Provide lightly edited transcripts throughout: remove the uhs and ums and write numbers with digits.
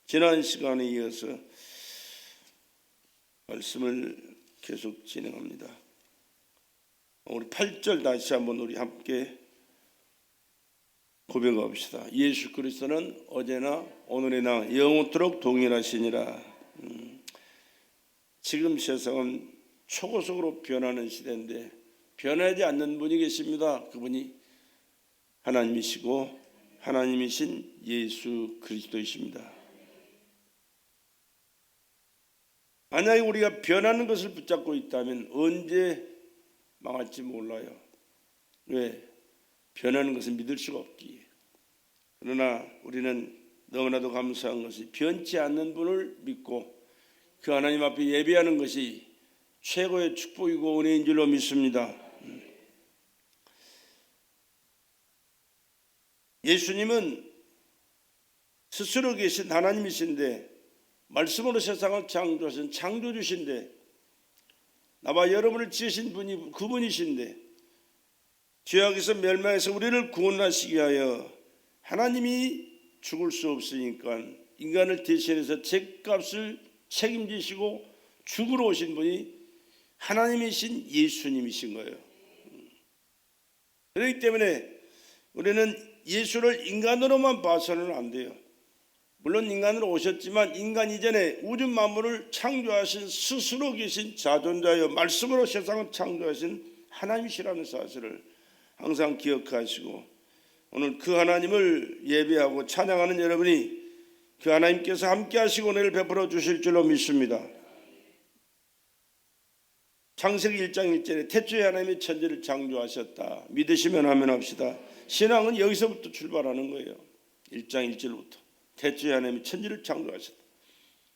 지난 시간에 이어서 말씀을 계속 진행합니다. 우리 8절 다시 한번 우리 함께 고백합시다. 예수 그리스도는 어제나 오늘이나 영원토록 동일하시니라. 지금 세상은 초고속으로 변하는 시대인데 변하지 않는 분이 계십니다. 그분이 하나님이시고 하나님이신 예수 그리스도이십니다. 만약에 우리가 변하는 것을 붙잡고 있다면 언제 망할지 몰라요. 왜? 변하는 것을 믿을 수가 없기에. 그러나 우리는 너무나도 감사한 것이 변치 않는 분을 믿고 그 하나님 앞에 예배하는 것이 최고의 축복이고 은혜인 줄로 믿습니다. 예수님은 스스로 계신 하나님이신데 말씀으로 세상을 창조하신 창조주신데 나와 여러분을 지으신 분이 그분이신데 죄악에서 멸망해서 우리를 구원하시기 위하여 하나님이 죽을 수 없으니까 인간을 대신해서 죄값을 책임지시고 죽으러 오신 분이 하나님이신 예수님이신 거예요. 그렇기 때문에 우리는 예수를 인간으로만 봐서는 안 돼요. 물론 인간으로 오셨지만 인간 이전에 우주 만물을 창조하신 스스로 계신 자존자여 말씀으로 세상을 창조하신 하나님이시라는 사실을 항상 기억하시고 오늘 그 하나님을 예배하고 찬양하는 여러분이 그 하나님께서 함께 하시고 은혜를 베풀어 주실 줄로 믿습니다. 창세기 1장 1절에 태초에 하나님이 천지를 창조하셨다. 믿으시면 아멘 합시다. 신앙은 여기서부터 출발하는 거예요. 1장 1절부터 태초에 하나님이 천지를 창조하셨다.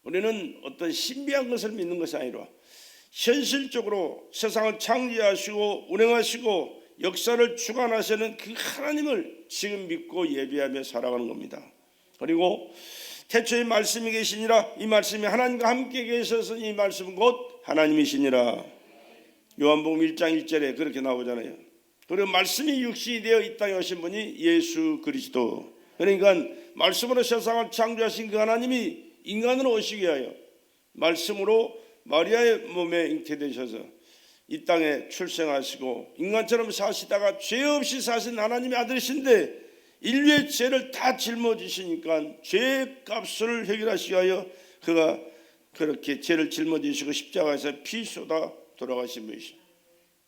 우리는 어떤 신비한 것을 믿는 것이 아니라 현실적으로 세상을 창조하시고 운행하시고 역사를 주관하시는 그 하나님을 지금 믿고 예배하며 살아가는 겁니다. 그리고 태초에 말씀이 계시니라 이 말씀이 하나님과 함께 계셔서 이 말씀은 곧 하나님이시니라. 요한복음 1장 1절에 그렇게 나오잖아요. 그리고 말씀이 육신이 되어 이 땅에 오신 분이 예수 그리스도. 그러니까 말씀으로 세상을 창조하신 그 하나님이 인간으로 오시기 위하여 말씀으로 마리아의 몸에 잉태되셔서 이 땅에 출생하시고 인간처럼 사시다가 죄 없이 사신 하나님의 아들이신데 인류의 죄를 다 짊어지시니까 죄의 값을 해결하시기 위하여 그가 그렇게 죄를 짊어지시고 십자가에서 피 쏟아 돌아가신 분이시죠.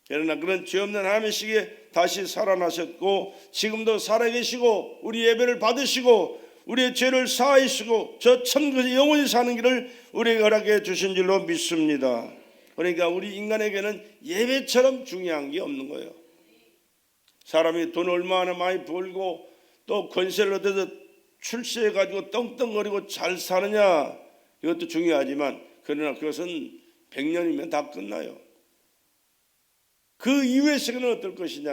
그러나 그런 죄 없는 하나님이시기에 다시 살아나셨고 지금도 살아계시고 우리 예배를 받으시고 우리의 죄를 사하시고 저 천국에서 영원히 사는 길을 우리에게 허락해 주신 줄로 믿습니다. 그러니까 우리 인간에게는 예배처럼 중요한 게 없는 거예요. 사람이 돈 얼마나 많이 벌고 또 권세를 얻어서 출세해가지고 떵떵거리고 잘 사느냐 이것도 중요하지만 그러나 그것은 100년이면 다 끝나요. 그 이후의 세계는 어떨 것이냐.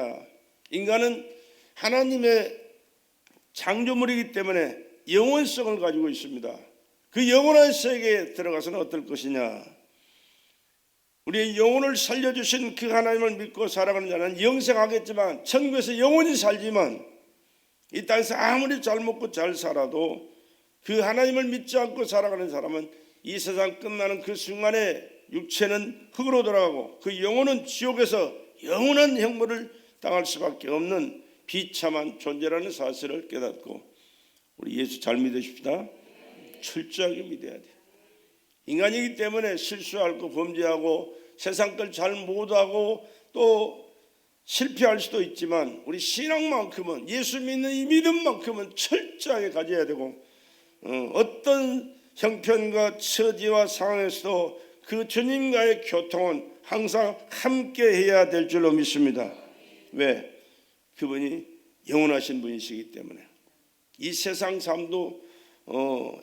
인간은 하나님의 창조물이기 때문에 영원성을 가지고 있습니다. 그 영원한 세계에 들어가서는 어떨 것이냐. 우리의 영혼을 살려주신 그 하나님을 믿고 살아가는 자는 영생하겠지만 천국에서 영원히 살지만 이 땅에서 아무리 잘 먹고 잘 살아도 그 하나님을 믿지 않고 살아가는 사람은 이 세상 끝나는 그 순간에 육체는 흙으로 돌아가고 그 영혼은 지옥에서 영원한 형벌을 당할 수밖에 없는 비참한 존재라는 사실을 깨닫고 우리 예수 잘 믿으십시다. 철저하게 믿어야 돼요. 인간이기 때문에 실수하고 범죄하고 세상 걸 잘 못하고 또 실패할 수도 있지만 우리 신앙만큼은 예수 믿는 이 믿음만큼은 철저하게 가져야 되고 어떤 형편과 처지와 상황에서도 그 주님과의 교통은 항상 함께 해야 될 줄로 믿습니다. 왜? 그분이 영원하신 분이시기 때문에 이 세상 삶도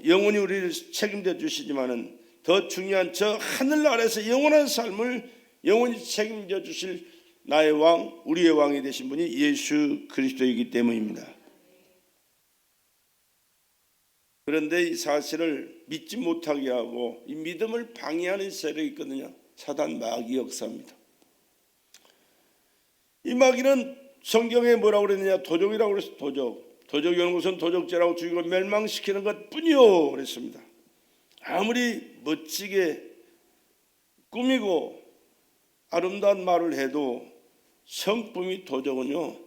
영원히 우리를 책임져 주시지만은 더 중요한 저 하늘 아래서 영원한 삶을 영원히 책임져 주실 나의 왕, 우리의 왕이 되신 분이 예수 그리스도이기 때문입니다. 그런데 이 사실을 믿지 못하게 하고 이 믿음을 방해하는 세력이 있거든요. 사단 마귀 역사입니다. 이 마귀는 성경에 뭐라고 그랬느냐? 도적이라고 그랬어요. 도적. 도적이 오는 것은 도적질하고 죽이고 멸망시키는 것뿐이요 그랬습니다. 아무리 멋지게 꾸미고 아름다운 말을 해도 성품이 도적은요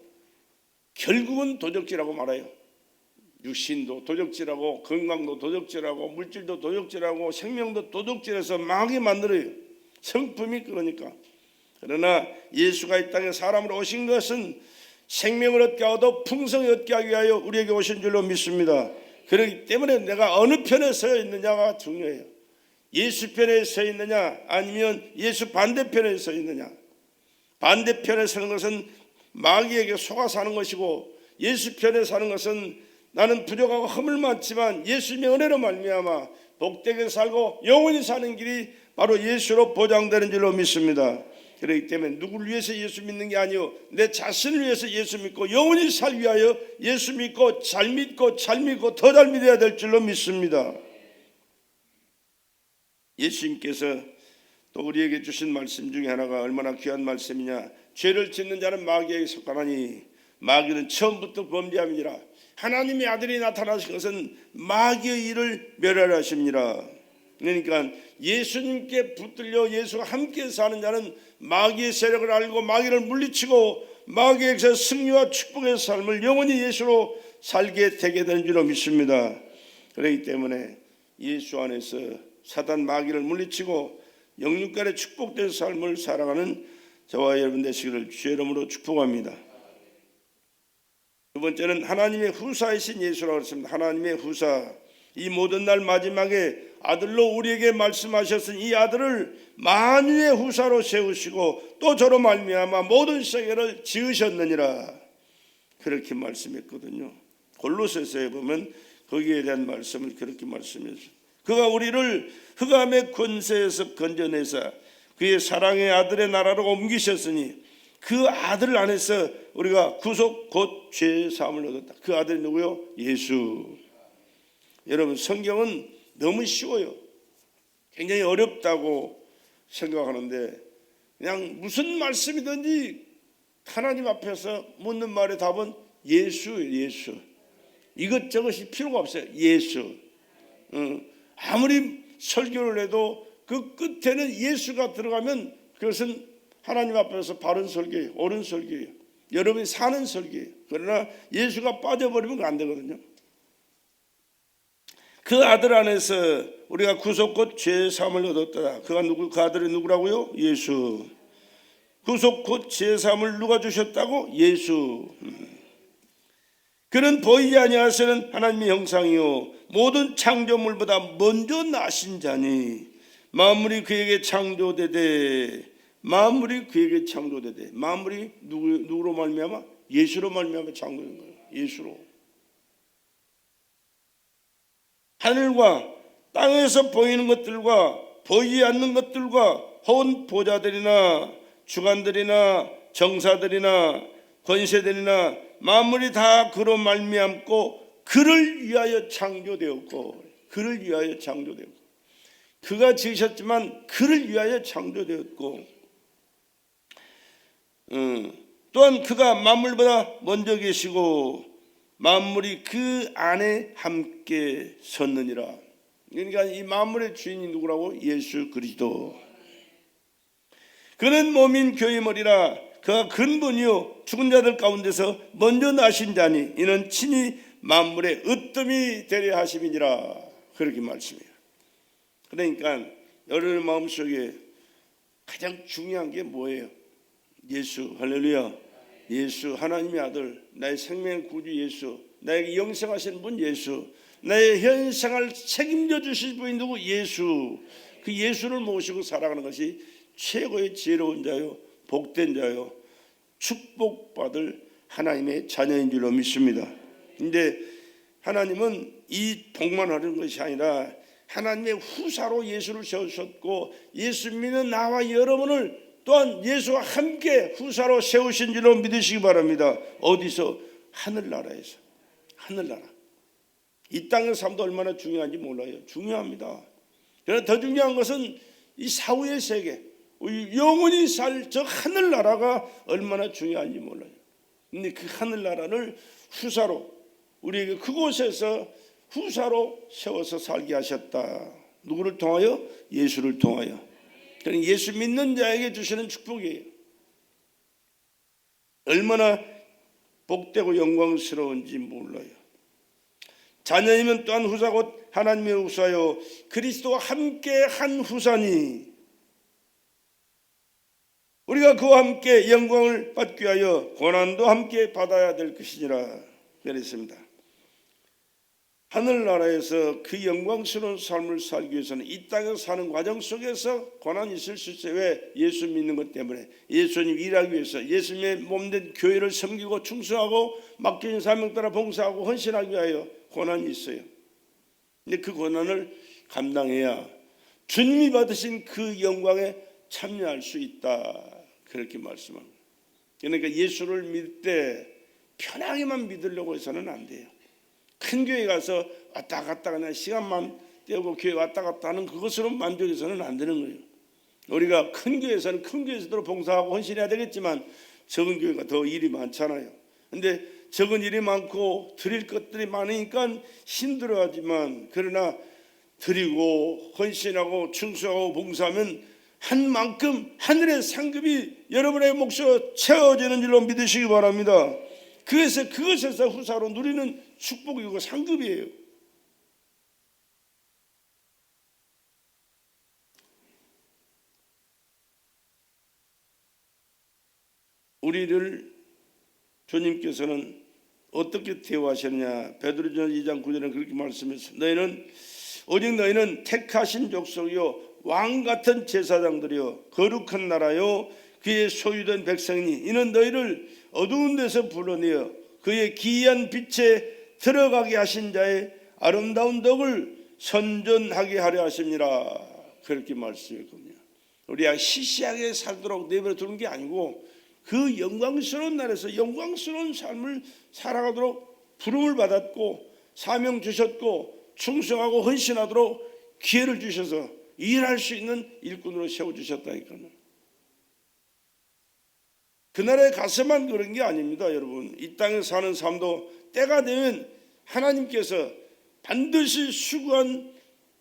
결국은 도적질하고 말아요. 육신도 도적질하고 건강도 도적질하고 물질도 도적질하고 생명도 도적질해서 망하게 만들어요. 성품이 그러니까. 그러나 예수가 이 땅에 사람으로 오신 것은 생명을 얻게 하고 풍성히 얻게 하기 위하여 우리에게 오신 줄로 믿습니다. 그렇기 때문에 내가 어느 편에 서 있느냐가 중요해요. 예수 편에 서 있느냐 아니면 예수 반대편에 서 있느냐. 반대편에 서는 것은 마귀에게 속아 사는 것이고 예수 편에 사는 것은 나는 부족하고 허물 많지만 예수님의 은혜로 말미암아 복되게 살고 영원히 사는 길이 바로 예수로 보장되는 줄로 믿습니다. 그렇기 때문에 누구를 위해서 예수 믿는 게 아니요 내 자신을 위해서 예수 믿고 영원히 살기 위하여 예수 믿고 잘 믿고 더 잘 믿어야 될 줄로 믿습니다. 예수님께서 또 우리에게 주신 말씀 중에 하나가 얼마나 귀한 말씀이냐. 죄를 짓는 자는 마귀에게 속하나니 마귀는 처음부터 범죄함이니라. 하나님의 아들이 나타나신 것은 마귀의 일을 멸하려 하십니다. 그러니까 예수님께 붙들려 예수와 함께 사는 자는 마귀의 세력을 알고 마귀를 물리치고 마귀에게서 승리와 축복의 삶을 영원히 예수로 살게 되게 되는 줄로 믿습니다. 그렇기 때문에 예수 안에서 사단 마귀를 물리치고 영육간의 축복된 삶을 살아가는 저와 여러분 되시기를 주의 이름으로 축복합니다. 두 번째는 하나님의 후사이신 예수라고 했습니다. 하나님의 후사. 이 모든 날 마지막에 아들로 우리에게 말씀하셨으니 이 아들을 만유의 후사로 세우시고 또 저로 말미암아 모든 세계를 지으셨느니라 그렇게 말씀했거든요. 골로새서에 보면 거기에 대한 말씀을 그렇게 말씀했어요. 그가 우리를 흑암의 권세에서 건져내사 그의 사랑의 아들의 나라로 옮기셨으니 그 아들 안에서 우리가 구속 곧 죄의 사함을 얻었다. 그 아들이 누구요? 예수. 여러분 성경은 너무 쉬워요. 굉장히 어렵다고 생각하는데 그냥 무슨 말씀이든지 하나님 앞에서 묻는 말의 답은 예수예요. 예수. 이것저것이 필요가 없어요. 예수. 아무리 설교를 해도 그 끝에는 예수가 들어가면 그것은 하나님 앞에서 바른 설교예요. 옳은 설교예요. 여러분이 사는 설교예요. 그러나 예수가 빠져버리면 안 되거든요. 그 아들 안에서 우리가 구속 곧 죄의 사함을 얻었다. 그 아들이 누구라고요? 예수. 구속 곧 죄의 사함을 누가 주셨다고? 예수. 그는 보이지 아니하시는 하나님의 형상이요 모든 창조물보다 먼저 나신 자니 만물이 그에게 창조되되 만물이 누구로 말미암아? 예수로 말미암아 창조된 거예요. 예수로. 하늘과 땅에서 보이는 것들과 보이지 않는 것들과 혹은 보좌들이나 주관들이나 정사들이나 권세들이나 만물이 다 그로 말미암고 그를 위하여 창조되었고 그가 지으셨지만 그를 위하여 창조되었고 또한 그가 만물보다 먼저 계시고 만물이 그 안에 함께 섰느니라. 그러니까 이 만물의 주인이 누구라고? 예수 그리스도. 그는 몸인 교회의 머리라. 그가 근본이요 죽은 자들 가운데서 먼저 나신 자니 이는 친히 만물의 으뜸이 되려 하심이니라. 그렇게 말씀해요. 그러니까 여러분의 마음속에 가장 중요한 게 뭐예요? 예수. 할렐루야. 예수 하나님의 아들 나의 생명의 구주 예수 나에게 영생하신 분 예수 나의 현생을 책임져 주실 분이 누구? 예수. 그 예수를 모시고 살아가는 것이 최고의 지혜로운 자요 복된 자요 축복받을 하나님의 자녀인 줄로 믿습니다. 그런데 하나님은 이 복만 하는 것이 아니라 하나님의 후사로 예수를 세우셨고 예수 믿는 나와 여러분을 또한 예수와 함께 후사로 세우신 줄로 믿으시기 바랍니다. 어디서? 하늘나라에서. 하늘나라. 이 땅의 삶도 얼마나 중요한지 몰라요. 중요합니다. 그러나 더 중요한 것은 이 사후의 세계 영원히 살 저 하늘나라가 얼마나 중요한지 몰라요. 근데 그 하늘나라를 후사로 우리에게 그곳에서 후사로 세워서 살게 하셨다. 누구를 통하여? 예수를 통하여. 그러니까 예수 믿는 자에게 주시는 축복이에요. 얼마나 복되고 영광스러운지 몰라요. 자녀이면 또한 후사 곧 하나님의 후사요 그리스도와 함께 한 후사니 우리가 그와 함께 영광을 받기 위하여 고난도 함께 받아야 될 것이니라 그랬습니다. 하늘나라에서 그 영광스러운 삶을 살기 위해서는 이 땅에서 사는 과정 속에서 고난이 있을 수 있어요. 왜? 예수 믿는 것 때문에. 예수님 일하기 위해서 예수님의 몸된 교회를 섬기고 충성하고 맡겨진 사명 따라 봉사하고 헌신하기 위하여 고난이 있어요. 근데 그 고난을 감당해야 주님이 받으신 그 영광에 참여할 수 있다. 그렇게 말씀합니다. 그러니까 예수를 믿을 때 편하게만 믿으려고 해서는 안 돼요. 큰 교회 가서 왔다 갔다 그냥 시간만 때우고 교회 왔다 갔다 하는 그것으로 만족해서는 안 되는 거예요. 우리가 큰 교회에서는 큰 교회에서도 봉사하고 헌신해야 되겠지만 적은 교회가 더 일이 많잖아요. 근데 적은 일이 많고 드릴 것들이 많으니까 힘들어하지만 그러나 드리고 헌신하고 충성하고 봉사하면 한 만큼 하늘의 상급이 여러분의 몫으로 채워지는 줄로 믿으시기 바랍니다. 그것에서 후사로 누리는 축복이고 상급이에요. 우리를 주님께서는 어떻게 대우하셨느냐. 베드로전서 2장 9절에 그렇게 말씀했습니다. 너희는 택하신 족속이요 왕 같은 제사장들이요 거룩한 나라요 그의 소유된 백성이니 이는 너희를 어두운 데서 불러내어 그의 기이한 빛에 들어가게 하신 자의 아름다운 덕을 선전하게 하려 하십니다. 그렇게 말씀했거든요. 우리가 시시하게 살도록 내버려 두는 게 아니고 그 영광스러운 날에서 영광스러운 삶을 살아가도록 부름을 받았고 사명 주셨고 충성하고 헌신하도록 기회를 주셔서 일할 수 있는 일꾼으로 세워주셨다니까요. 그날에 가서만 그런 게 아닙니다. 여러분 이 땅에 사는 삶도 때가 되면 하나님께서 반드시 수고한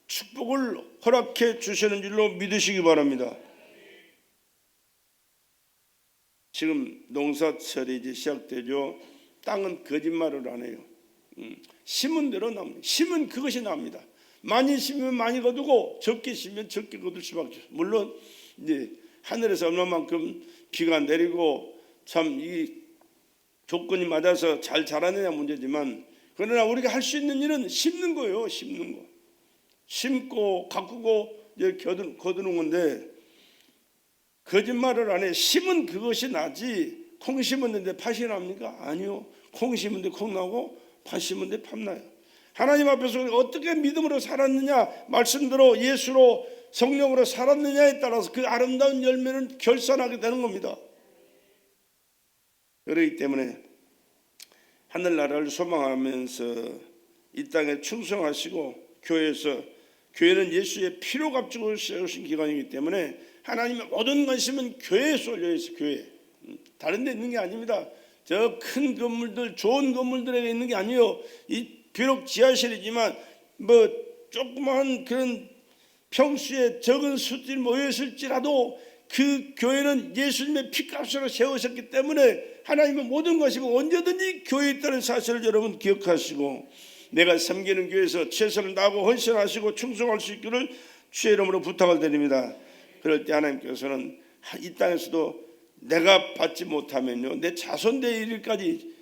축복을 허락해 주시는 줄로 믿으시기 바랍니다. 지금 농사철이 이제 시작되죠. 땅은 거짓말을 안 해요. 심은 대로 납니다. 심은 그것이 납니다. 많이 심으면 많이 거두고 적게 심으면 적게 거둘 수밖에 없어요. 물론 이제 하늘에서 얼마만큼 비가 내리고 참 이 조건이 맞아서 잘 자라느냐 문제지만 그러나 우리가 할 수 있는 일은 심는 거예요. 심는 거. 심고 가꾸고 이제 거두는 건데 거짓말을 안 해. 심은 그것이 나지 콩 심었는데 팥이 납니까? 아니요. 콩 심었는데 콩 나고 팥 심었는데 팥 나요. 하나님 앞에서 어떻게 믿음으로 살았느냐 말씀대로 예수로 성령으로 살았느냐에 따라서 그 아름다운 열매는 결산하게 되는 겁니다. 그렇기 때문에 하늘나라를 소망하면서 이 땅에 충성하시고 교회는 예수의 피로 값주고 세우신 기관이기 때문에 하나님의 모든 관심은 교회에 쏠려 있어요. 교회. 다른 데 있는 게 아닙니다. 저 큰 건물들 좋은 건물들에 있는 게 아니에요. 비록 지하실이지만 뭐 조그마한 그런 평수에 적은 수들이 모였을지라도 그 교회는 예수님의 피값으로 세우셨기 때문에 하나님의 모든 것이면 언제든지 교회에 있다는 사실을 여러분 기억하시고 내가 섬기는 교회에서 최선을 다하고 헌신하시고 충성할 수 있기를 주의 이름으로 부탁을 드립니다. 그럴 때 하나님께서는 이 땅에서도 내가 받지 못하면요 내 자손대의 일까지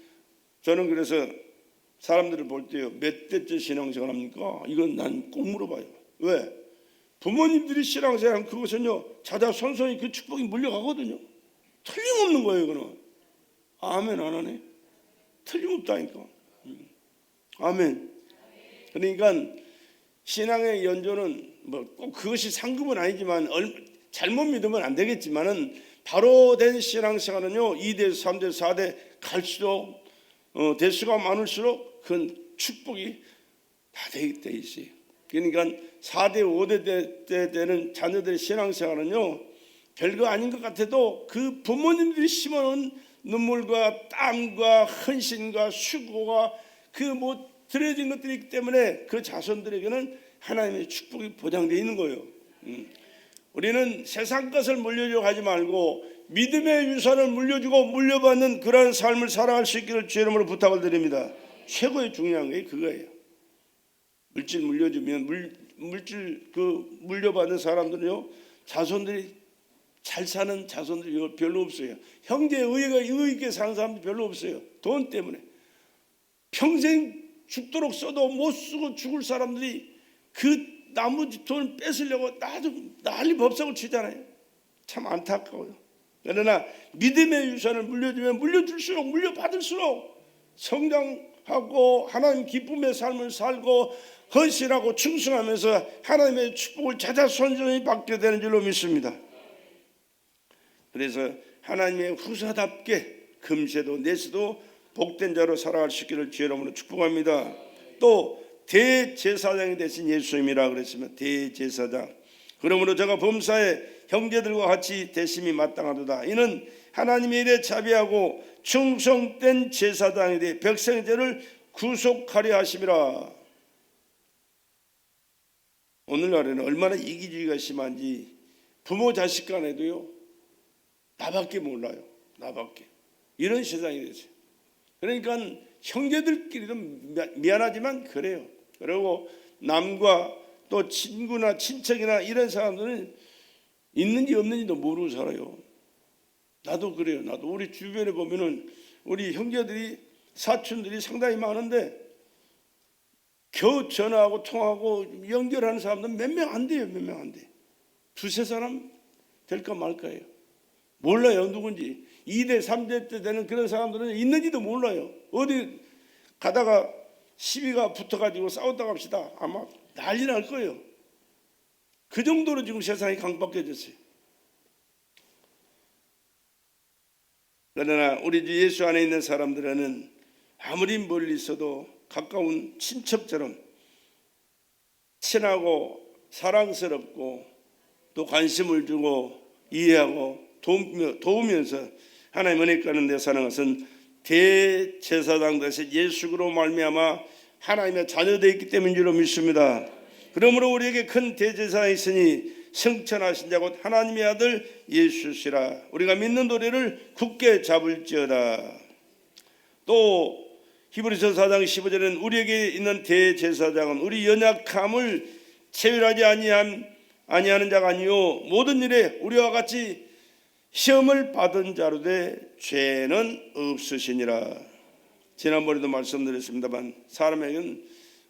저는 그래서 사람들을 볼 때요 몇 대째 신앙생활 합니까? 이건 난 꼭 물어봐요. 왜? 부모님들이 신앙생활하면 그것은요 자자 손손이 그 축복이 물려가거든요. 틀림없는 거예요. 그는 아멘 안 하네. 틀림없다니까. 아멘. 그러니까 신앙의 연조는 뭐 꼭 그것이 상급은 아니지만 잘못 믿으면 안 되겠지만은 바로 된 신앙생활은요 2대 3대 4대 갈수록 대수가 많을수록 그 축복이 다 돼 있어요. 그러니까 4대 5대 때 되는 자녀들의 신앙생활은요 별거 아닌 것 같아도 그 부모님들이 심어놓은 눈물과 땀과 헌신과 수고가 드려진 것들이 있기 때문에 그 자손들에게는 하나님의 축복이 보장되어 있는 거예요. 우리는 세상 것을 물려주고 하지 말고 믿음의 유산을 물려주고 물려받는 그러한 삶을 살아갈 수 있기를 주의 이름으로 부탁을 드립니다. 최고의 중요한 게 그거예요. 물질 물려주면 물질 물려받는 사람들은요, 자손들이 잘 사는 자손들이 별로 없어요. 형제의 의의 있게 사는 사람도 별로 없어요. 돈 때문에 평생 죽도록 써도 못 쓰고 죽을 사람들이 그 나머지 돈을 뺏으려고 난리 법석을 치잖아요. 참 안타까워요. 그러나 믿음의 유산을 물려주면 물려줄수록 물려받을수록 성장하고 하나님 기쁨의 삶을 살고 헌신하고 충성하면서 하나님의 축복을 자자손손히 받게 되는 줄로 믿습니다. 그래서 하나님의 후사답게 금세도 내세도 복된 자로 살아갈 수 있기를 주의 이름으로 축복합니다. 또 대제사장이 되신 예수님이라 그랬으면 대제사장. 그러므로 제가 범사에 형제들과 같이 대심이 마땅하도다. 이는 하나님의 일에 자비하고 충성된 제사장이 되어 백성의 죄를 구속하려 하심이라. 오늘날에는 얼마나 이기주의가 심한지 부모 자식 간에도요, 나밖에 몰라요. 나밖에. 이런 세상이 됐어요. 그러니까 형제들끼리도 미안하지만 그래요. 그리고 남과 또 친구나 친척이나 이런 사람들은 있는지 없는지도 모르고 살아요. 나도 그래요. 나도 우리 주변에 보면은 우리 형제들이 사촌들이 상당히 많은데 겨우 전화하고 통화하고 연결하는 사람들은 몇 명 안 돼요. 몇 명 안 돼. 두세 사람 될까 말까요. 몰라요 누군지. 2대 3대 때 되는 그런 사람들은 있는지도 몰라요. 어디 가다가 시비가 붙어가지고 싸웠다 갑시다. 아마 난리 날 거예요. 그 정도로 지금 세상이 강박해졌어요. 그러나 우리 주 예수 안에 있는 사람들은 아무리 멀리 있어도 가까운 친척처럼 친하고 사랑스럽고 또 관심을 주고 이해하고 도우면서 하나님 은혜 가는 데 사는 것은 대제사장 되신 예수로 말미암아 하나님의 자녀되어 있기 때문인 줄로 믿습니다. 그러므로 우리에게 큰 대제사장이 있으니 성천하신 자 곧 하나님의 아들 예수시라. 우리가 믿는 도리를 굳게 잡을지어다. 또 히브리서 4장 15절에는 우리에게 있는 대제사장은 우리 연약함을 체휼하지 아니하는 자가 아니요 모든 일에 우리와 같이 시험을 받은 자로 돼 죄는 없으시니라. 지난번에도 말씀드렸습니다만 사람에게는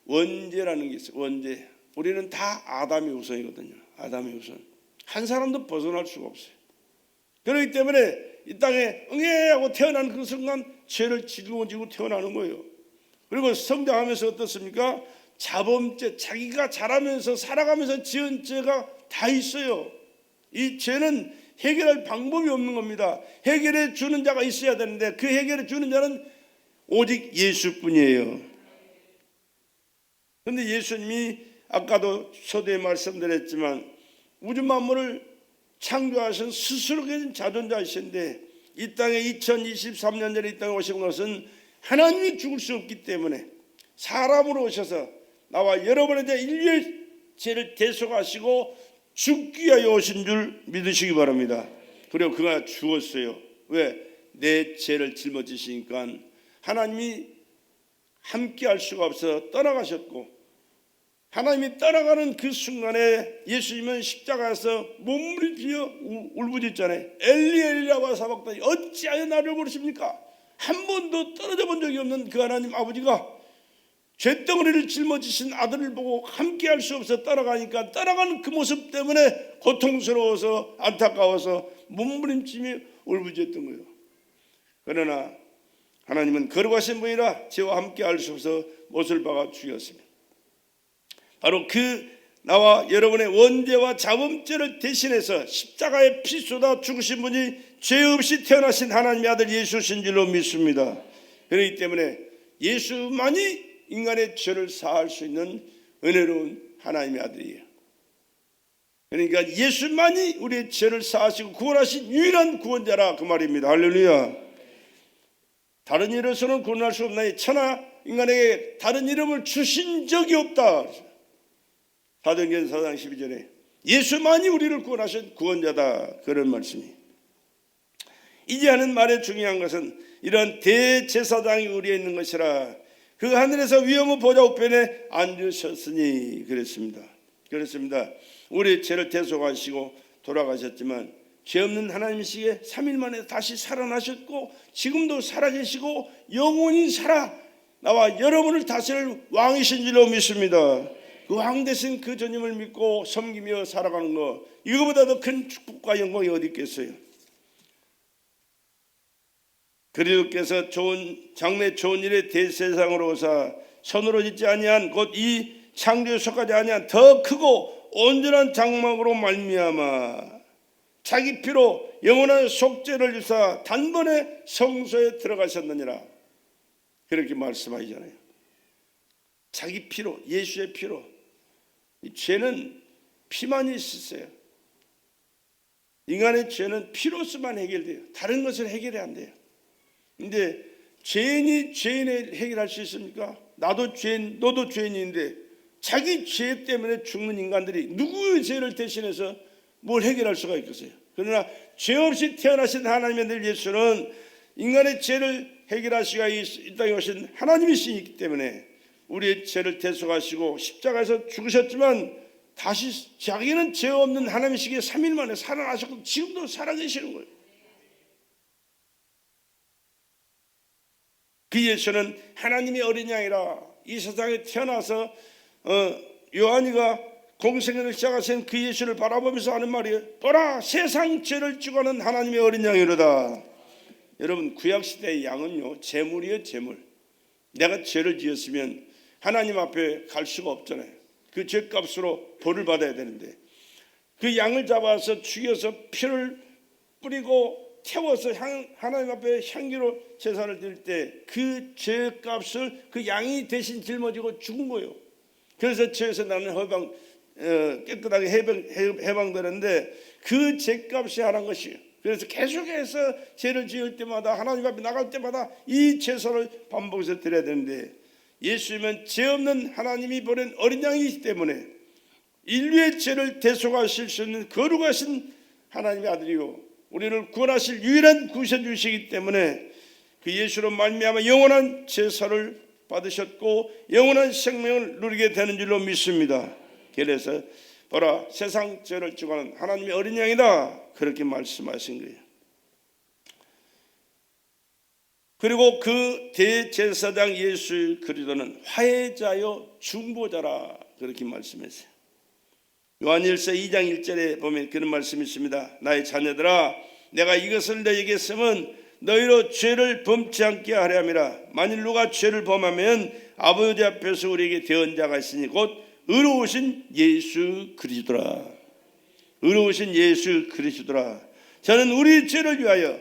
원죄라는 게 있어요. 원죄. 우리는 다 아담의 후손이거든요. 아담의 후손. 한 사람도 벗어날 수가 없어요. 그렇기 때문에 이 땅에 응애하고 태어난 그 순간 죄를 짊어지고 태어나는 거예요. 그리고 성장하면서 어떻습니까? 자범죄, 자기가 자라면서 살아가면서 지은 죄가 다 있어요. 이 죄는 해결할 방법이 없는 겁니다. 해결해 주는 자가 있어야 되는데 그 해결해 주는 자는 오직 예수뿐이에요. 그런데 예수님이 아까도 초대에 말씀드렸지만 우주 만물을 창조하신 스스로 계신 자존자이신데 이 땅에 2023년 전에 이 땅에 오신 것은 하나님이 죽을 수 없기 때문에 사람으로 오셔서 나와 여러분의 대해 인류의 죄를 대속하시고 죽기 위하여 오신 줄 믿으시기 바랍니다. 그리고 그가 죽었어요. 왜? 내 죄를 짊어지시니까. 하나님이 함께 할 수가 없어 떠나가셨고 하나님이 떠나가는 그 순간에 예수님은 십자가에서 몸을 비어 울부짖잖아요. 엘리 엘리라고 사박다니 어찌하여 나를 부르십니까? 한 번도 떨어져 본 적이 없는 그 하나님 아버지가 죄덩어리를 짊어지신 아들을 보고 함께 할 수 없어 떠나가니까 떠나가는 그 모습 때문에 고통스러워서 안타까워서 몸부림치며 울부짖었던 거예요. 그러나 하나님은 거룩하신 분이라 죄와 함께 할 수 없어 못을 박아 죽였습니다. 바로 그 나와 여러분의 원죄와 자범죄를 대신해서 십자가에 피 쏟아 죽으신 분이 죄 없이 태어나신 하나님의 아들 예수신 줄로 믿습니다. 그렇기 때문에 예수만이 인간의 죄를 사할 수 있는 은혜로운 하나님의 아들이에요. 그러니까 예수만이 우리의 죄를 사하시고 구원하신 유일한 구원자라 그 말입니다. 할렐루야. 다른 일에서는 구원할 수 없나니 천하 인간에게 다른 이름을 주신 적이 없다. 사도행전 4장 12절에 예수만이 우리를 구원하신 구원자다. 그런 말씀이. 이제 하는 말의 중요한 것은 이런 대제사장이 우리에 있는 것이라. 그 하늘에서 위엄의 보좌 우편에 앉으셨으니 그랬습니다. 그렇습니다. 우리의 죄를 대속하시고 돌아가셨지만 죄 없는 하나님이시기에 3일 만에 다시 살아나셨고 지금도 살아계시고 영원히 살아 나와 여러분을 다스릴 왕이신 줄로 믿습니다. 그 왕 대신 그 주님을 믿고 섬기며 살아가는 것, 이거보다 더 큰 축복과 영광이 어디 있겠어요. 그리스도께서 장래 좋은 일에 대세상으로 오사 손으로 짓지 아니한 곧 이 창조에 속하지 아니한 더 크고 온전한 장막으로 말미암아 자기 피로 영원한 속죄를 주사 단번에 성소에 들어가셨느니라. 그렇게 말씀하시잖아요. 자기 피로, 예수의 피로. 이 죄는 피만 있었어요. 인간의 죄는 피로서만 해결돼요. 다른 것을 해결이 안 돼요. 근데 죄인이 죄인을 해결할 수 있습니까? 나도 죄인, 너도 죄인인데 자기 죄 때문에 죽는 인간들이 누구의 죄를 대신해서 뭘 해결할 수가 있겠어요? 그러나 죄 없이 태어나신 하나님의 늘 예수는 인간의 죄를 해결하시고 이 땅에 오신 하나님이시기 때문에 우리의 죄를 대속하시고 십자가에서 죽으셨지만 다시 자기는 죄 없는 하나님이시기에 3일 만에 살아나셨고 지금도 살아계시는 거예요. 그 예수는 하나님의 어린 양이라. 이 세상에 태어나서 요한이가 공생애를 시작하신 그 예수를 바라보면서 하는 말이에요. 보라, 세상 죄를 지고 하는 하나님의 어린 양이로다. 여러분, 구약시대의 양은요 제물이에요. 제물. 내가 죄를 지었으면 하나님 앞에 갈 수가 없잖아요. 그 죄값으로 벌을 받아야 되는데 그 양을 잡아서 죽여서 피를 뿌리고 태워서 하나님 앞에 향기로 제사를 드릴 때 그 죄값을 그 양이 대신 짊어지고 죽은 거예요. 그래서 죄에서 나는 깨끗하게 해방되는데 그 죄값이 하는 것이에요. 그래서 계속해서 죄를 지을 때마다 하나님 앞에 나갈 때마다 이 제사를 반복해서 드려야 되는데 예수님은 죄 없는 하나님이 보낸 어린 양이기 때문에 인류의 죄를 대속하실 수 있는 거룩하신 하나님의 아들이요 우리를 구원하실 유일한 구세주이시기 때문에 그 예수로 말미암아 영원한 제사를 받으셨고 영원한 생명을 누리게 되는 줄로 믿습니다. 그래서 보라, 세상 죄를 지고 하는 하나님의 어린 양이다. 그렇게 말씀하신 거예요. 그리고 그 대제사장 예수 그리스도는 화해자요 중보자라 그렇게 말씀했어요. 요한일서 2장 1절에 보면 그런 말씀이 있습니다. 나의 자녀들아, 내가 이것을 너희에게 쓰면 너희로 죄를 범치 않게 하려 함이라. 만일 누가 죄를 범하면 아버지 앞에서 우리에게 대언 자가 있으니 곧 의로우신 예수 그리스도라. 의로우신 예수 그리스도라. 저는 우리 죄를 위하여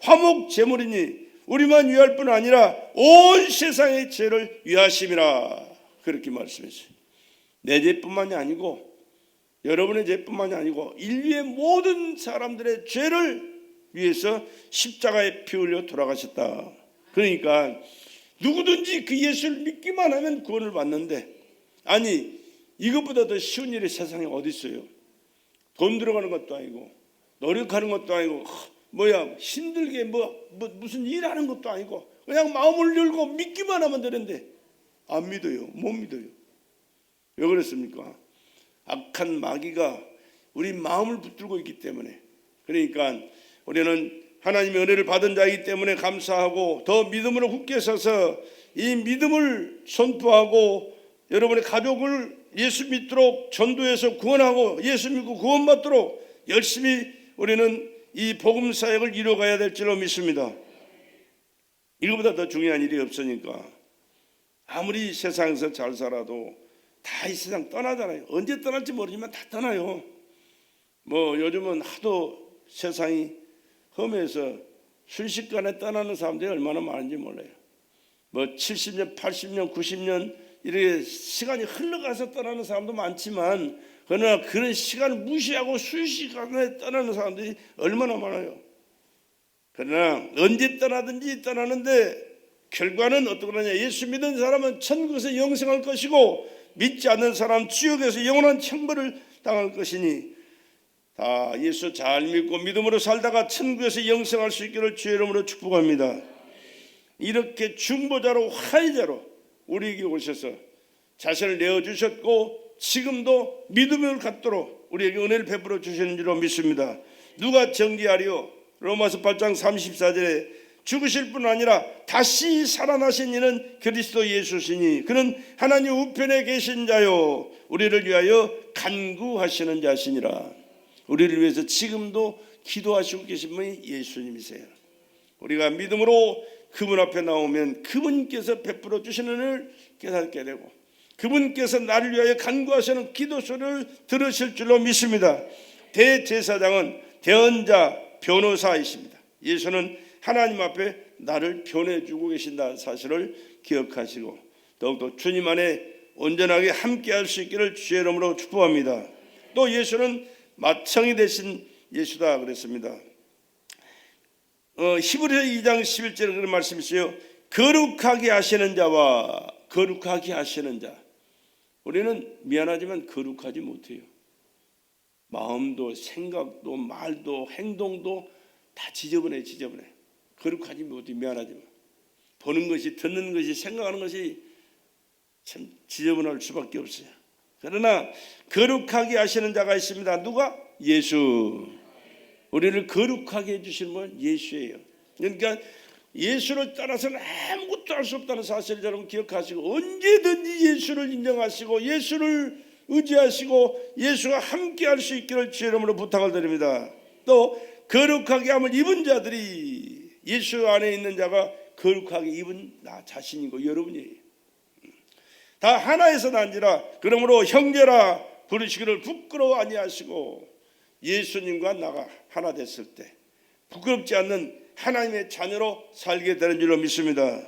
화목 제물이니 우리만 위할 뿐 아니라 온 세상의 죄를 위하심이라. 그렇게 말씀했어요. 내 죄뿐만이 아니고 여러분의 죄뿐만이 아니고 인류의 모든 사람들의 죄를 위해서 십자가에 피 흘려 돌아가셨다. 그러니까 누구든지 그 예수를 믿기만 하면 구원을 받는데, 아니 이것보다 더 쉬운 일이 세상에 어디 있어요? 돈 들어가는 것도 아니고 노력하는 것도 아니고 힘들게 무슨 일하는 것도 아니고 그냥 마음을 열고 믿기만 하면 되는데 안 믿어요. 못 믿어요. 왜 그랬습니까? 악한 마귀가 우리 마음을 붙들고 있기 때문에. 그러니까 우리는 하나님의 은혜를 받은 자이기 때문에 감사하고 더 믿음으로 굳게 서서 이 믿음을 선포하고 여러분의 가족을 예수 믿도록 전도해서 구원하고 예수 믿고 구원받도록 열심히 우리는 이 복음 사역을 이루어가야 될 줄로 믿습니다. 이거보다 더 중요한 일이 없으니까 아무리 세상에서 잘 살아도 다 이 세상 떠나잖아요. 언제 떠날지 모르지만 다 떠나요. 요즘은 하도 세상이 험해서 순식간에 떠나는 사람들이 얼마나 많은지 몰라요. 70년, 80년, 90년 이렇게 시간이 흘러가서 떠나는 사람도 많지만 그러나 그런 시간을 무시하고 순식간에 떠나는 사람들이 얼마나 많아요. 그러나 언제 떠나든지 떠나는데 결과는 어떠하냐? 예수 믿는 사람은 천국에서 영생할 것이고 믿지 않는 사람은 지옥에서 영원한 형벌을 당할 것이니 다 예수 잘 믿고 믿음으로 살다가 천국에서 영생할 수 있기를 주의 이름으로 축복합니다. 이렇게 중보자로 화해자로 우리에게 오셔서 자신을 내어주셨고 지금도 믿음을 갖도록 우리에게 은혜를 베풀어 주시는 줄로 믿습니다. 누가 정죄하리요? 로마서 8장 34절에 죽으실 뿐 아니라 다시 살아나신 이는 그리스도 예수시니 그는 하나님 우편에 계신 자요 우리를 위하여 간구하시는 자시니라. 우리를 위해서 지금도 기도하시고 계신 분이 예수님이세요. 우리가 믿음으로 그분 앞에 나오면 그분께서 베풀어 주시는 은혜를 깨닫게 되고 그분께서 나를 위하여 간구하시는 기도 소리를 들으실 줄로 믿습니다. 대제사장은 대언자 변호사이십니다. 예수는 하나님 앞에 나를 변해주고 계신다는 사실을 기억하시고 더욱더 주님 안에 온전하게 함께할 수 있기를 주의 이름으로 축복합니다. 또 예수는 맏형이 되신 예수다 그랬습니다. 히브리서 2장 11절에 그런 말씀이 있어요. 거룩하게 하시는 자와 거룩하게 하시는 자. 우리는 미안하지만 거룩하지 못해요. 마음도 생각도 말도 행동도 다 지저분해. 거룩하지 못해. 미안하지만 보는 것이 듣는 것이 생각하는 것이 참 지저분할 수밖에 없어요. 그러나 거룩하게 하시는 자가 있습니다. 누가? 예수. 우리를 거룩하게 해주시는 분 예수예요. 그러니까 예수를 따라서는 아무것도 할 수 없다는 사실을 여러분 기억하시고 언제든지 예수를 인정하시고 예수를 의지하시고 예수와 함께 할 수 있기를 주의 이름으로 부탁을 드립니다. 또 거룩하게 함을 입은 자들이 예수 안에 있는 자가 거룩하게 입은 나 자신이고 여러분이에요. 다 하나에서 난지라 그러므로 형제라 부르시기를 부끄러워 아니하시고 예수님과 나가 하나 됐을 때 부끄럽지 않는 하나님의 자녀로 살게 되는 줄로 믿습니다.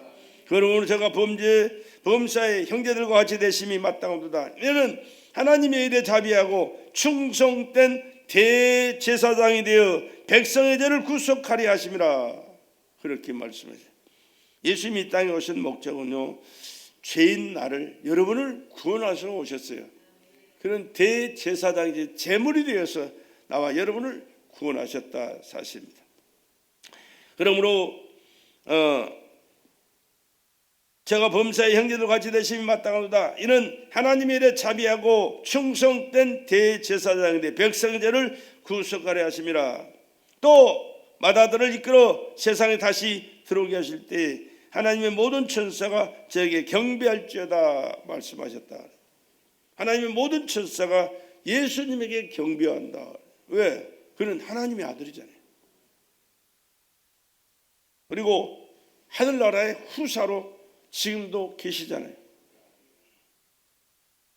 그러므로 제가 범사의 형제들과 같이 되심이 마땅하도다. 이는 하나님의 일에 자비하고 충성된 대제사장이 되어 백성의 죄를 구속하리 하심이라. 그렇게 말씀하세요. 예수님이 이 땅에 오신 목적은요, 죄인 나를 여러분을 구원하시러 오셨어요. 그런 대제사장이 제물이 되어서 나와 여러분을 구원하셨다 사실입니다. 그러므로 제가 범사의 형제들과 같이 되심이 마땅하도다. 이는 하나님의 일에 자비하고 충성된 대제사장인데 백성의 죄를 구속하려 하심이라. 또 맏아들을 이끌어 세상에 다시 들어오게 하실 때 하나님의 모든 천사가 저에게 경배할지어다 말씀하셨다. 하나님의 모든 천사가 예수님에게 경배한다. 왜? 그는 하나님의 아들이잖아요. 그리고 하늘나라의 후사로 지금도 계시잖아요.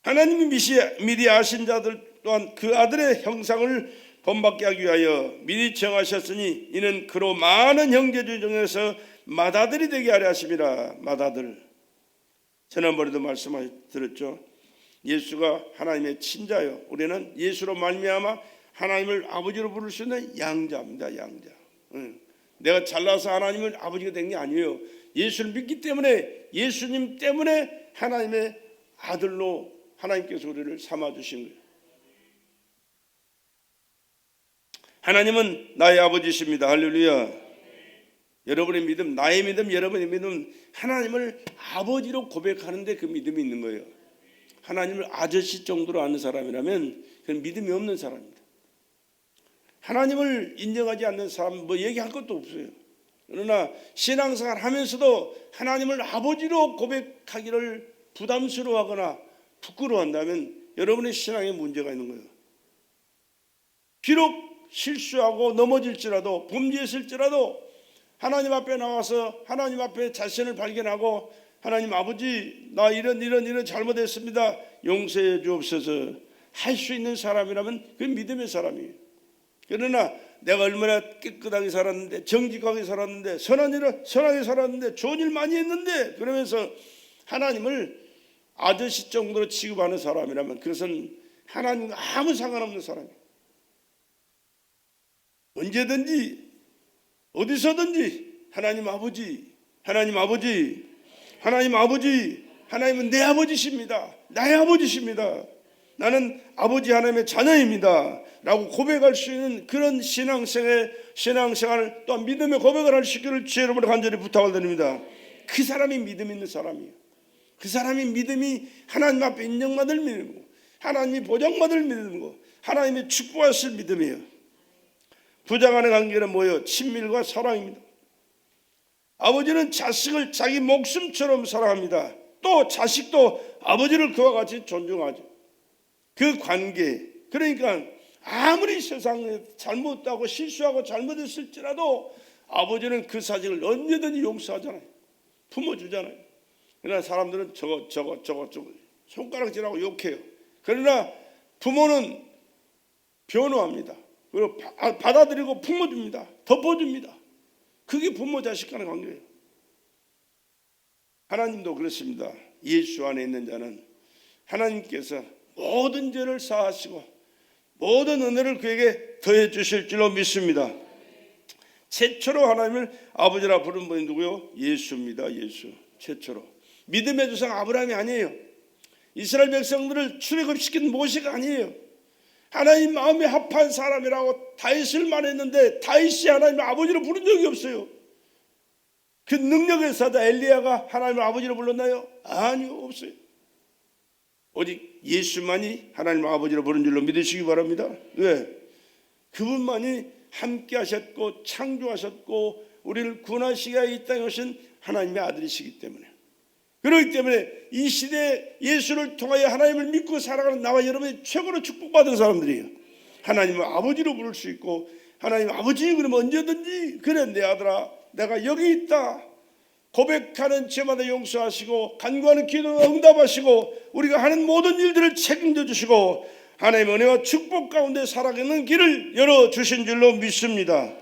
하나님이 미리 아신 자들 또한 그 아들의 형상을 본받게 하기 위하여 미리 정하셨으니 이는 그로 많은 형제들 중에서 맏아들이 되게 하려 하심이라. 맏아들. 지난번에도 말씀드렸죠. 예수가 하나님의 친자요. 우리는 예수로 말미암아 하나님을 아버지로 부를 수 있는 양자입니다. 양자. 내가 잘나서 하나님을 아버지가 된 게 아니에요. 예수를 믿기 때문에 예수님 때문에 하나님의 아들로 하나님께서 우리를 삼아주신 거예요. 하나님은 나의 아버지십니다. 할렐루야. 여러분의 믿음, 나의 믿음, 여러분의 믿음, 하나님을 아버지로 고백하는데 그 믿음이 있는 거예요. 하나님을 아저씨 정도로 아는 사람이라면 그건 믿음이 없는 사람입니다. 하나님을 인정하지 않는 사람 뭐 얘기할 것도 없어요. 그러나 신앙생활 하면서도 하나님을 아버지로 고백하기를 부담스러워하거나 부끄러워한다면 여러분의 신앙에 문제가 있는 거예요. 비록 실수하고 넘어질지라도 범죄했을지라도 하나님 앞에 나와서 하나님 앞에 자신을 발견하고 하나님 아버지 나 이런 잘못했습니다. 용서해 주옵소서 할 수 있는 사람이라면 그건 믿음의 사람이에요. 그러나 내가 얼마나 깨끗하게 살았는데 정직하게 살았는데 선하게 살았는데 좋은 일 많이 했는데 그러면서 하나님을 아저씨 정도로 취급하는 사람이라면 그것은 하나님과 아무 상관없는 사람이에요. 언제든지 어디서든지 하나님 아버지 하나님 아버지, 하나님 아버지, 하나님은 내 아버지십니다. 나의 아버지십니다. 나는 아버지 하나님의 자녀입니다 라고 고백할 수 있는 그런 신앙생활을 또한 믿음의 고백을 할 수 있기를 주의 이름으로 간절히 부탁을 드립니다. 그 사람이 믿음 있는 사람이에요. 그 사람이 믿음이 하나님 앞에 인정받을 믿음이고 하나님이 보장받을 믿음이고 하나님의 축복하실 믿음이에요. 부자 간의 관계는 뭐예요? 친밀과 사랑입니다. 아버지는 자식을 자기 목숨처럼 사랑합니다. 또 자식도 아버지를 그와 같이 존중하죠. 그 관계, 그러니까 아무리 세상에 잘못하고 실수하고 잘못했을지라도 아버지는 그 자식을 언제든지 용서하잖아요. 품어주잖아요. 그러나 사람들은 저거 손가락질하고 욕해요. 그러나 부모는 변호합니다. 그리고 받아들이고 품어줍니다. 덮어줍니다. 그게 부모 자식 간의 관계예요. 하나님도 그렇습니다. 예수 안에 있는 자는 하나님께서 모든 죄를 사하시고 모든 은혜를 그에게 더해 주실 줄로 믿습니다. 최초로 하나님을 아버지라 부른 분이 누구요? 예수입니다. 예수. 최초로. 믿음의 조상 아브라함이 아니에요. 이스라엘 백성들을 출애굽시킨 모세가 아니에요. 하나님 마음에 합한 사람이라고 다윗을 말했는데 다윗이 하나님의 아버지로 부른 적이 없어요. 그 능력의 사자 엘리야가 하나님을 아버지로 불렀나요? 아니요, 없어요. 오직 예수만이 하나님의 아버지로 부른 줄로 믿으시기 바랍니다. 왜? 그분만이 함께 하셨고 창조하셨고 우리를 구원하시기에 이 땅에 오신 하나님의 아들이시기 때문에, 그렇기 때문에 이 시대에 예수를 통하여 하나님을 믿고 살아가는 나와 여러분이 최고로 축복받은 사람들이에요. 하나님을 아버지로 부를 수 있고, 하나님 아버지 그러면 언제든지 그래 내 아들아 내가 여기 있다 고백하는 죄마다 용서하시고 간구하는 기도에 응답하시고 우리가 하는 모든 일들을 책임져 주시고 하나님의 은혜와 축복 가운데 살아가는 길을 열어주신 줄로 믿습니다.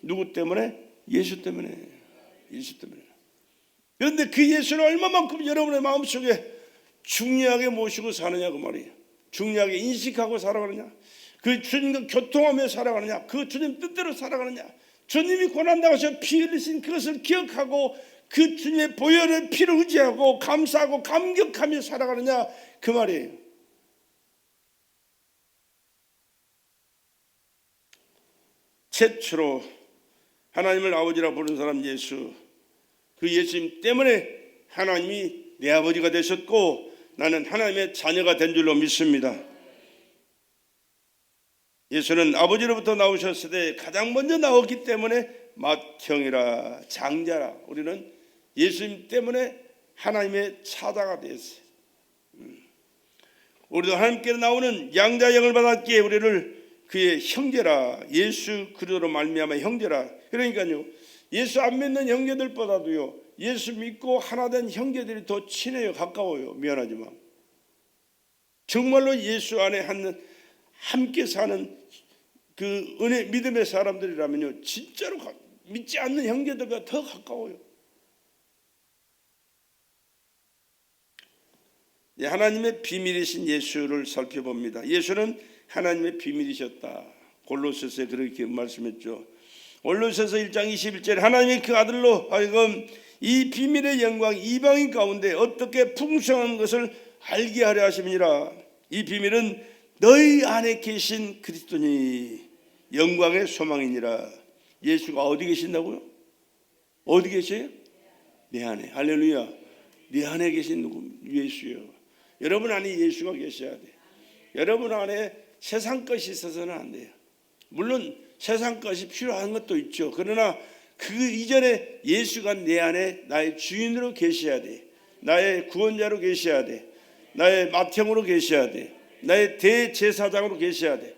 누구 때문에? 예수 때문에. 예수 때문에. 그런데 그 예수를 얼마만큼 여러분의 마음속에 중요하게 모시고 사느냐 그 말이에요. 중요하게 인식하고 살아가느냐, 그 주님과 교통하며 살아가느냐, 그 주님 뜻대로 살아가느냐, 주님이 고난당하셔 하셔서 피 흘리신 그것을 기억하고 그 주님의 보혈의 피를 의지하고 감사하고 감격하며 살아가느냐 그 말이에요. 최초로 하나님을 아버지라 부르는 사람 예수, 그 예수님 때문에 하나님이 내 아버지가 되셨고 나는 하나님의 자녀가 된 줄로 믿습니다. 예수는 아버지로부터 나오셨을 때 가장 먼저 나왔기 때문에 맏형이라 장자라, 우리는 예수님 때문에 하나님의 차자가 되었어요. 우리도 하나님께로 나오는 양자형을 받았기에 우리를 그의 형제라, 예수 그리스도로 말미암아 형제라. 그러니까요, 예수 안 믿는 형제들보다도요 예수 믿고 하나 된 형제들이 더 친해요. 가까워요. 미안하지만 정말로 예수 안에 함께 사는 그 은혜 믿음의 사람들이라면요 진짜로 믿지 않는 형제들보다 더 가까워요. 하나님의 비밀이신 예수를 살펴봅니다. 예수는 하나님의 비밀이셨다. 골로새서에 그렇게 말씀했죠. 골로새서 1장 21절에 하나님이 그 아들로 하여금 이 비밀의 영광 이방인 가운데 어떻게 풍성한 것을 알게 하려 하심이니라. 이 비밀은 너희 안에 계신 그리스도니 영광의 소망이니라. 예수가 어디 계신다고요? 어디 계세요? 내 안에. 할렐루야. 내 안에 계신 누구? 예수요. 여러분 안에 예수가 계셔야 돼. 여러분 안에 세상 것이 있어서는 안 돼요. 물론 세상 것이 필요한 것도 있죠. 그러나 그 이전에 예수가 내 안에 나의 주인으로 계셔야 돼. 나의 구원자로 계셔야 돼. 나의 맏형으로 계셔야 돼. 나의 대제사장으로 계셔야 돼.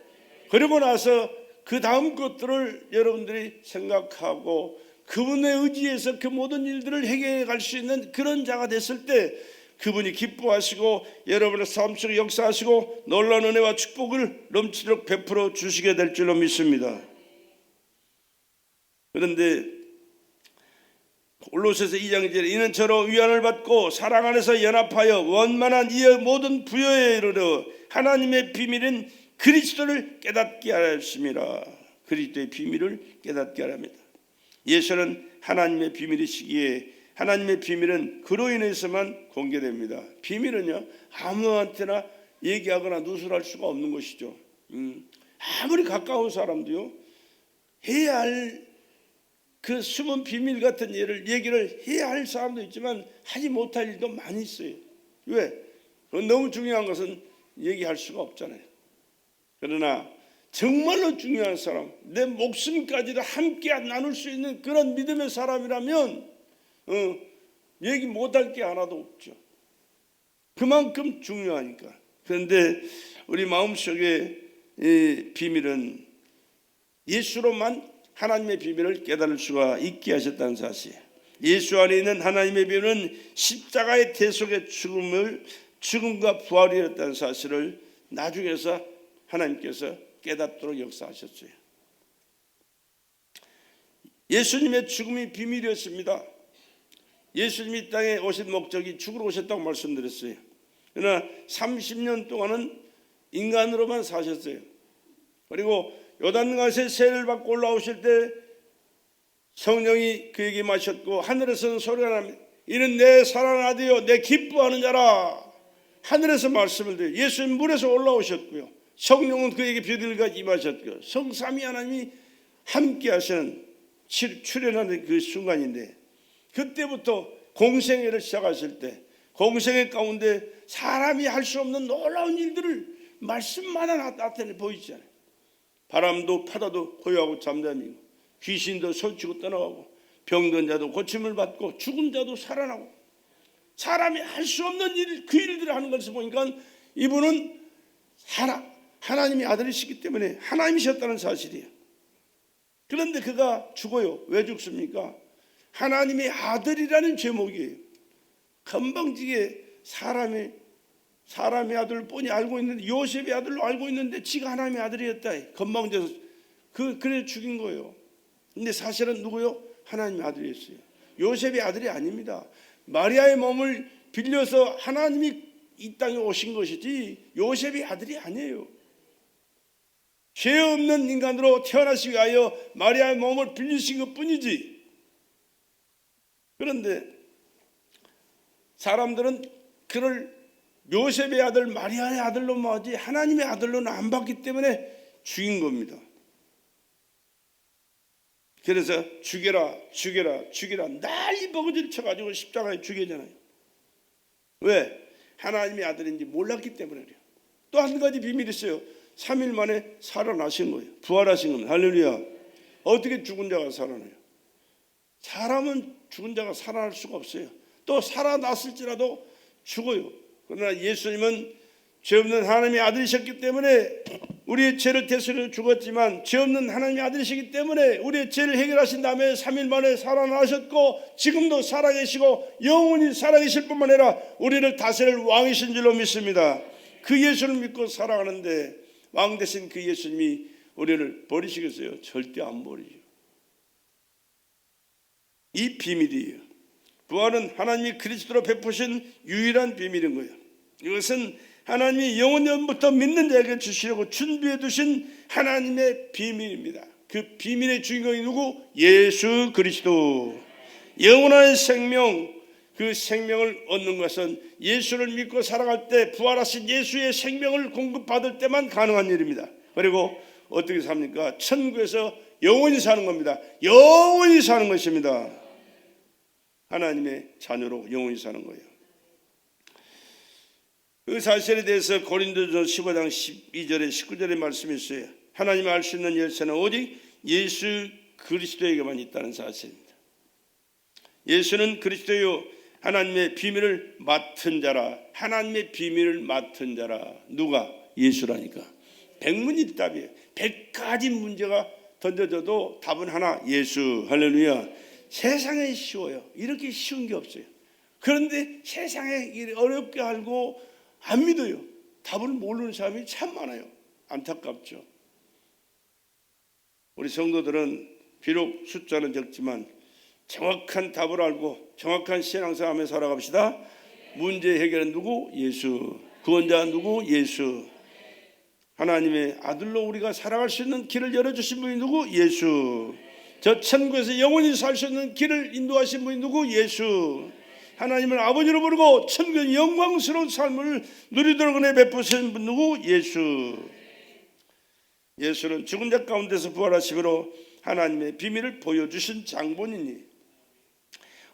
그러고 나서 그 다음 것들을 여러분들이 생각하고 그분의 의지에서 그 모든 일들을 해결해 갈 수 있는 그런 자가 됐을 때 그분이 기뻐하시고 여러분의 삶 속에 역사하시고 놀라운 은혜와 축복을 넘치도록 베풀어 주시게 될 줄로 믿습니다. 그런데 골로새서 2장 1절에 이는 저로 위안을 받고 사랑 안에서 연합하여 원만한 이의 모든 부여에 이르러 하나님의 비밀인 그리스도를 깨닫게 하였습니다. 그리스도의 비밀을 깨닫게 하랍니다. 예수는 하나님의 비밀이시기에 하나님의 비밀은 그로 인해서만 공개됩니다. 비밀은요, 아무한테나 얘기하거나 누설할 수가 없는 것이죠. 아무리 가까운 사람도요, 해야 할 그 숨은 비밀 같은 일을 얘기를 해야 할 사람도 있지만 하지 못할 일도 많이 있어요. 왜? 너무 중요한 것은 얘기할 수가 없잖아요. 그러나 정말로 중요한 사람, 내 목숨까지도 함께 나눌 수 있는 그런 믿음의 사람이라면 얘기 못할 게 하나도 없죠. 그만큼 중요하니까. 그런데 우리 마음속에 이 비밀은 예수로만 하나님의 비밀을 깨달을 수가 있게 하셨다는 사실. 예수 안에 있는 하나님의 비밀은 십자가의 대속의 죽음과 부활이었다는 사실을 나중에서 하나님께서 깨닫도록 역사하셨어요. 예수님의 죽음이 비밀이었습니다. 예수님이 땅에 오신 목적이 죽으러 오셨다고 말씀드렸어요. 그러나 30년 동안은 인간으로만 사셨어요. 그리고 요단강에서 세례를 받고 올라오실 때 성령이 그에게 마셨고 하늘에서는 소리가 납니다. 이는 내 사랑하는 아들이요 내 기뻐하는 자라. 하늘에서 말씀을 드려요. 예수님 물에서 올라오셨고요, 성령은 그에게 비둘기가 임하셨고요, 성삼위 하나님이 함께 하시는 출현하는 그 순간인데, 그때부터 공생애를 시작하실 때 공생애 가운데 사람이 할 수 없는 놀라운 일들을 말씀마다 나타내 보이잖아요. 바람도 파도도 고요하고 잠잠이고, 귀신도 설치고 떠나가고, 병든 자도 고침을 받고, 죽은 자도 살아나고, 사람이 할 수 없는 일, 그 일들을 하는 것을 보니까 이분은 하나님의 아들이시기 때문에 하나님이셨다는 사실이에요. 그런데 그가 죽어요. 왜 죽습니까? 하나님의 아들이라는 제목이에요. 건방지게 사람의 아들을 뻔히 알고 있는데, 요셉의 아들로 알고 있는데 지가 하나님의 아들이었다. 건방져서 그래 죽인 거예요. 근데 사실은 누구요? 하나님의 아들이었어요. 요셉의 아들이 아닙니다. 마리아의 몸을 빌려서 하나님이 이 땅에 오신 것이지 요셉의 아들이 아니에요. 죄 없는 인간으로 태어나시기 위하여 마리아의 몸을 빌리신 것뿐이지. 그런데 사람들은 그를 요셉의 아들, 마리아의 아들로만 하지 하나님의 아들로는 안 봤기 때문에 죽인 겁니다. 그래서 죽여라 죽여라 죽여라 난리 버거지를 쳐가지고 십자가에 죽이잖아요. 왜? 하나님의 아들인지 몰랐기 때문에 그래요. 또 한 가지 비밀이 있어요. 3일 만에 살아나신 거예요. 부활하신 겁니다. 할렐루야. 어떻게 죽은 자가 살아나요? 사람은 죽은 자가 살아날 수가 없어요. 또 살아났을지라도 죽어요. 그러나 예수님은 죄 없는 하나님의 아들이셨기 때문에 우리의 죄를 대속해 죽었지만, 죄 없는 하나님의 아들이시기 때문에 우리의 죄를 해결하신 다음에 3일 만에 살아나셨고, 지금도 살아계시고 영원히 살아계실 뿐만 아니라 우리를 다스릴 왕이신 줄로 믿습니다. 그 예수를 믿고 살아가는데 왕 되신 그 예수님이 우리를 버리시겠어요? 절대 안 버리죠. 이 비밀이에요. 부활은 하나님이 그리스도로 베푸신 유일한 비밀인 거예요. 이것은 하나님이 영원전부터 믿는 자에게 주시려고 준비해 두신 하나님의 비밀입니다. 그 비밀의 주인공이 누구? 예수 그리스도. 영원한 생명, 그 생명을 얻는 것은 예수를 믿고 살아갈 때 부활하신 예수의 생명을 공급받을 때만 가능한 일입니다. 그리고 어떻게 삽니까? 천국에서 영원히 사는 겁니다. 영원히 사는 것입니다. 하나님의 자녀로 영원히 사는 거예요. 그 사실에 대해서 고린도전 15장 12절에 19절에 말씀이 있어요. 하나님을 알 수 있는 열쇠는 오직 예수 그리스도에게만 있다는 사실입니다. 예수는 그리스도요, 하나님의 비밀을 맡은 자라. 하나님의 비밀을 맡은 자라. 누가? 예수라니까. 백문이답이에요. 100가지 문제가 던져져도 답은 하나, 예수. 할렐루야. 세상에 쉬워요. 이렇게 쉬운 게 없어요. 그런데 세상에 어렵게 알고 안 믿어요. 답을 모르는 사람이 참 많아요. 안타깝죠. 우리 성도들은 비록 숫자는 적지만 정확한 답을 알고 정확한 신앙생활하며 살아갑시다. 문제 해결은 누구? 예수. 구원자 누구? 예수. 하나님의 아들로 우리가 살아갈 수 있는 길을 열어주신 분이 누구? 예수. 저 천국에서 영원히 살 수 있는 길을 인도하신 분이 누구? 예수. 하나님을 아버지로 부르고 천국의 영광스러운 삶을 누리도록 은혜 베푸신 분 누구? 예수. 예수는 죽은 자 가운데서 부활하심으로 하나님의 비밀을 보여주신 장본이니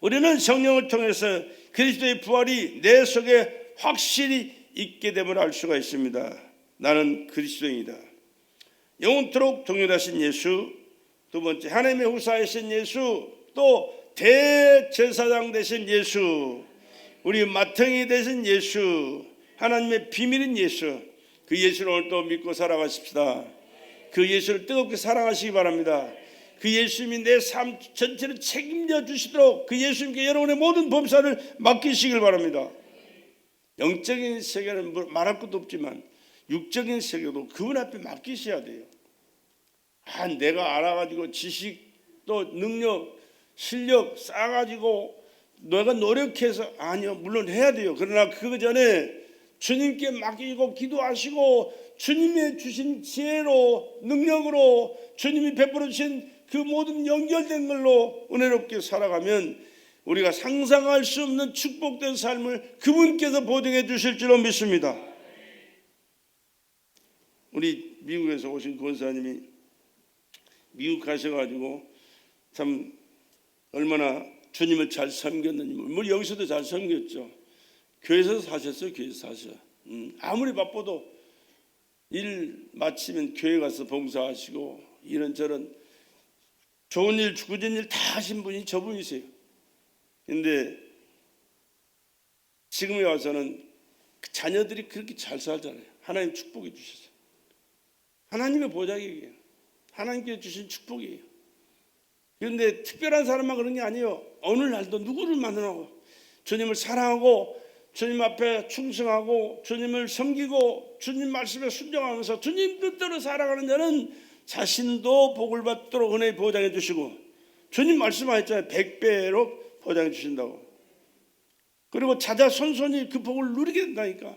우리는 성령을 통해서 그리스도의 부활이 내 속에 확실히 있게 됨을 알 수가 있습니다. 나는 그리스도인이다. 영원토록 동일하신 예수, 두 번째 하나님의 후사이신 예수, 또 대제사장 되신 예수, 우리 맏형이 되신 예수, 하나님의 비밀인 예수, 그 예수를 오늘 또 믿고 살아가십시다. 그 예수를 뜨겁게 사랑하시기 바랍니다. 그 예수님이 내 삶 전체를 책임져 주시도록 그 예수님께 여러분의 모든 범사를 맡기시길 바랍니다. 영적인 세계는 말할 것도 없지만 육적인 세계도 그분 앞에 맡기셔야 돼요. 내가 알아가지고 지식 또 능력 실력 쌓아가지고 내가 노력해서 아니요, 물론 해야 돼요. 그러나 그 전에 주님께 맡기고 기도하시고 주님의 주신 지혜로 능력으로 주님이 베풀어 주신 그 모든 연결된 걸로 은혜롭게 살아가면 우리가 상상할 수 없는 축복된 삶을 그분께서 보증해 주실 줄로 믿습니다. 우리 미국에서 오신 권사님이 미국 가셔가지고 참 얼마나 주님을 잘 섬겼는지, 뭐 여기서도 잘 섬겼죠. 교회에서 사셨어요. 교회에서 사셔. 아무리 바빠도 일 마치면 교회 가서 봉사하시고 이런저런 좋은 일, 굳은 일 다 하신 분이 저분이세요. 근데 지금에 와서는 자녀들이 그렇게 잘 살잖아요. 하나님 축복해 주셨어요. 하나님의 보장이에요. 하나님께 주신 축복이에요. 그런데 특별한 사람만 그런 게 아니에요. 어느 날도 누구를 만나고 주님을 사랑하고 주님 앞에 충성하고 주님을 섬기고 주님 말씀에 순종하면서 주님 뜻대로 살아가는 자는 자신도 복을 받도록 은혜 보장해 주시고 주님 말씀하셨잖아요. 100배로 보장해 주신다고. 그리고 자자손손이 그 복을 누리게 된다니까.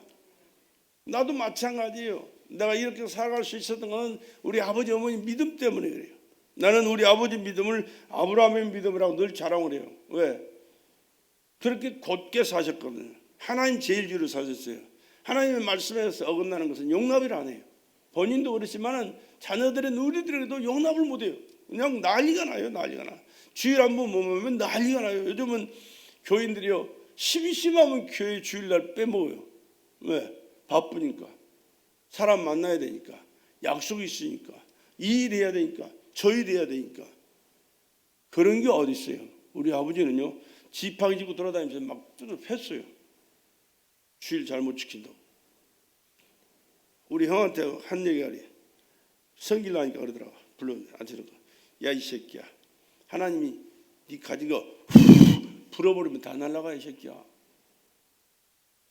나도 마찬가지예요. 내가 이렇게 살아갈 수 있었던 건 우리 아버지 어머니 믿음 때문에 그래요. 나는 우리 아버지 믿음을 아브라함의 믿음이라고 늘 자랑을 해요. 왜? 그렇게 곧게 사셨거든요. 하나님 제일주의로 사셨어요. 하나님의 말씀에서 어긋나는 것은 용납을 안 해요. 본인도 그렇지만 자녀들의 우리들에게도 용납을 못해요. 그냥 난리가 나요. 난리가 나. 주일 한번 못 오면 난리가 나요. 요즘은 교인들이요, 심심하면 교회 주일날 빼먹어요. 왜? 바쁘니까, 사람 만나야 되니까, 약속이 있으니까, 이 일 해야 되니까, 저 일 해야 되니까. 그런 게 어디 있어요. 우리 아버지는요, 지팡이 짚고 돌아다니면서 막 뜯어 팼어요. 주일 잘못 지킨다고. 우리 형한테 한 얘기가 그래. 성길 나니까 그러더라고. 불러 앉혀놓고, 야 이 새끼야, 하나님이 네 가진 거 불어버리면 다 날아가 이 새끼야.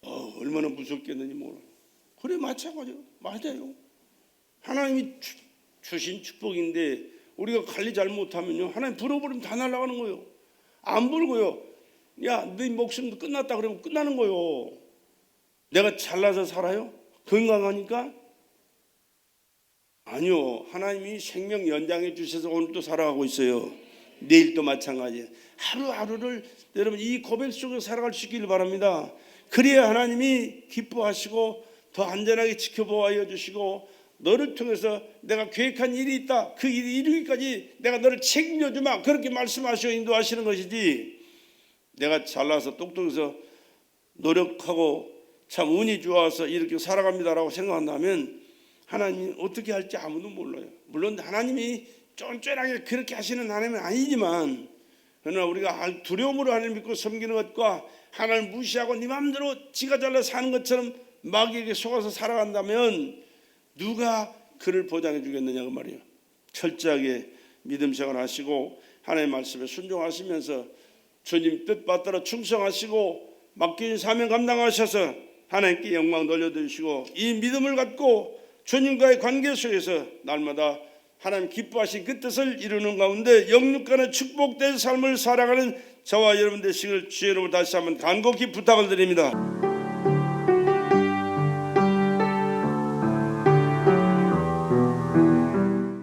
얼마나 무섭겠느니 뭐. 그래 마찬가지요. 맞아요. 하나님이 주신 축복인데 우리가 관리 잘못하면요, 하나님 불어버리면 다 날아가는 거예요. 안 불고요, 야 네 목숨도 끝났다 그러면 끝나는 거예요. 내가 잘나서 살아요? 건강하니까? 아니요. 하나님이 생명 연장해 주셔서 오늘도 살아가고 있어요. 내일도 마찬가지예요. 하루하루를 여러분 이 고백 속에 살아갈 수 있기를 바랍니다. 그래야 하나님이 기뻐하시고 더 안전하게 지켜보아 주시고 너를 통해서 내가 계획한 일이 있다, 그 일이 이루기까지 내가 너를 책임져 주마, 그렇게 말씀하시고 인도하시는 것이지, 내가 잘나서 똑똑해서 노력하고 참 운이 좋아서 이렇게 살아갑니다라고 생각한다면 하나님이 어떻게 할지 아무도 몰라요. 물론 하나님이 쫀쫀하게 그렇게 하시는 하나님은 아니지만, 그러나 우리가 두려움으로 하나님 믿고 섬기는 것과 하나님을 무시하고 네 마음대로 지가 잘라 사는 것처럼 마귀에게 속아서 살아간다면 누가 그를 보장해 주겠느냐고 말이에요. 철저하게 믿음 생활 하시고 하나님의 말씀에 순종하시면서 주님 뜻 받들어 충성하시고 맡긴 사명 감당하셔서 하나님께 영광 돌려드리시고 이 믿음을 갖고 주님과의 관계 속에서 날마다 하나님 기뻐하신 그 뜻을 이루는 가운데 영육간의 축복된 삶을 살아가는 저와 여러분 되시길 주의 이름으로 다시 한번 간곡히 부탁을 드립니다.